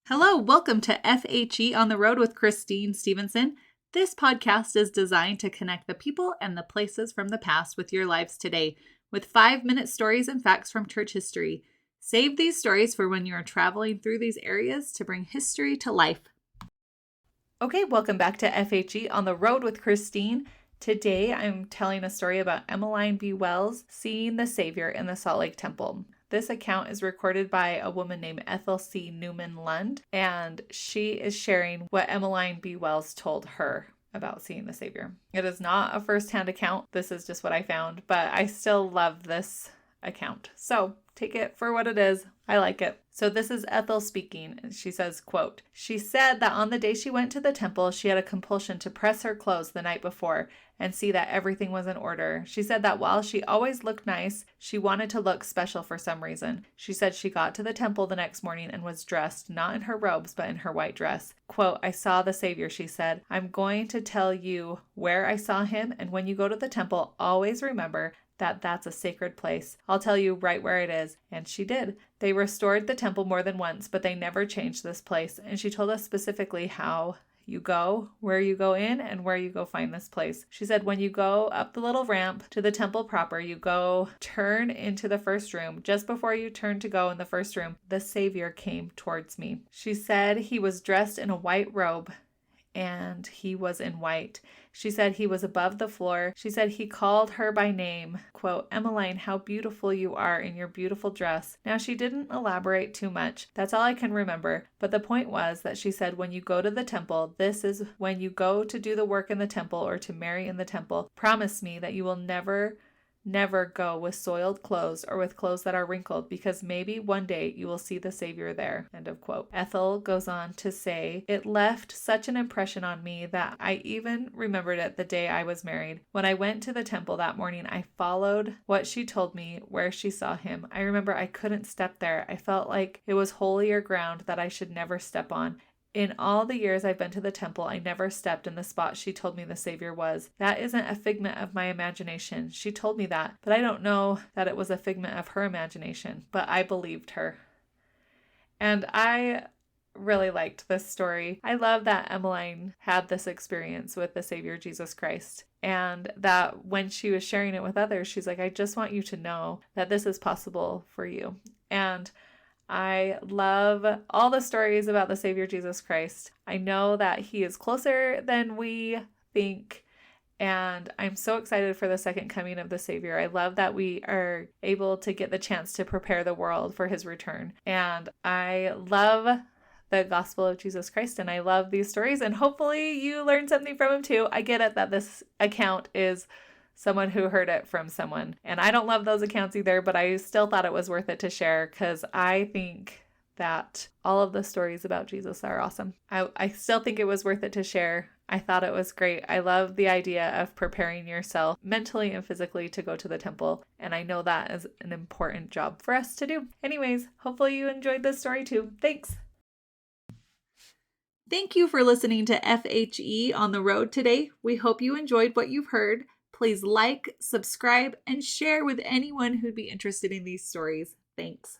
Hello, welcome to FHE on the Road with Christine Stevenson. This podcast is designed to connect the people and the places from the past with your lives today, with 5-minute stories and facts from church history. Save these stories for when you are traveling through these areas to bring history to life. Okay, welcome back to FHE on the Road with Christine. Today I'm telling a story about Emmeline B. Wells seeing the Savior in the Salt Lake Temple. This account is recorded by a woman named Ethel C. Newman Lund, and she is sharing what Emmeline B. Wells told her about seeing the Savior. It is not a first-hand account. This is just what I found, but I still love this account. So take it for what it is. I like it. So this is Ethel speaking. She says, quote, "She said that on the day she went to the temple, she had a compulsion to press her clothes the night before and see that everything was in order. She said that while she always looked nice, she wanted to look special for some reason. She said she got to the temple the next morning and was dressed, not in her robes, but in her white dress. Quote, 'I saw the Savior,' she said. 'I'm going to tell you where I saw him, and when you go to the temple, always remember that that's a sacred place. I'll tell you right where it is.' And she did. They restored the temple more than once, but they never changed this place. And she told us specifically how you go, where you go in, and where you go find this place. She said, when you go up the little ramp to the temple proper, you go turn into the first room. Just before you turn to go in the first room, the Savior came towards me. She said he was dressed in a white robe, and he was in white. She said he was above the floor. She said he called her by name. Quote, 'Emmeline, how beautiful you are in your beautiful dress.' Now, she didn't elaborate too much. That's all I can remember. But the point was that she said, when you go to the temple, this is when you go to do the work in the temple or to marry in the temple, promise me that you will never go with soiled clothes or with clothes that are wrinkled, because maybe one day you will see the Savior there." End of quote. Ethel goes on to say, "It left such an impression on me that I even remembered it the day I was married. When I went to the temple that morning, I followed what she told me where she saw him. I remember I couldn't step there. I felt like it was holier ground that I should never step on. In all the years I've been to the temple, I never stepped in the spot she told me the Savior was. That isn't a figment of my imagination. She told me that, but I don't know that it was a figment of her imagination, but I believed her." And I really liked this story. I love that Emmeline had this experience with the Savior Jesus Christ, and that when she was sharing it with others, she's like, I just want you to know that this is possible for you. And I love all the stories about the Savior Jesus Christ. I know that he is closer than we think, and I'm so excited for the second coming of the Savior. I love that we are able to get the chance to prepare the world for his return. And I love the gospel of Jesus Christ, and I love these stories, and hopefully you learned something from him too. I get it that this account is someone who heard it from someone. And I don't love those accounts either, but I still thought it was worth it to share because I think that all of the stories about Jesus are awesome. I still think it was worth it to share. I thought it was great. I love the idea of preparing yourself mentally and physically to go to the temple. And I know that is an important job for us to do. Anyways, hopefully you enjoyed this story too. Thanks. Thank you for listening to FHE on the Road today. We hope you enjoyed what you've heard. Please like, subscribe, and share with anyone who'd be interested in these stories. Thanks.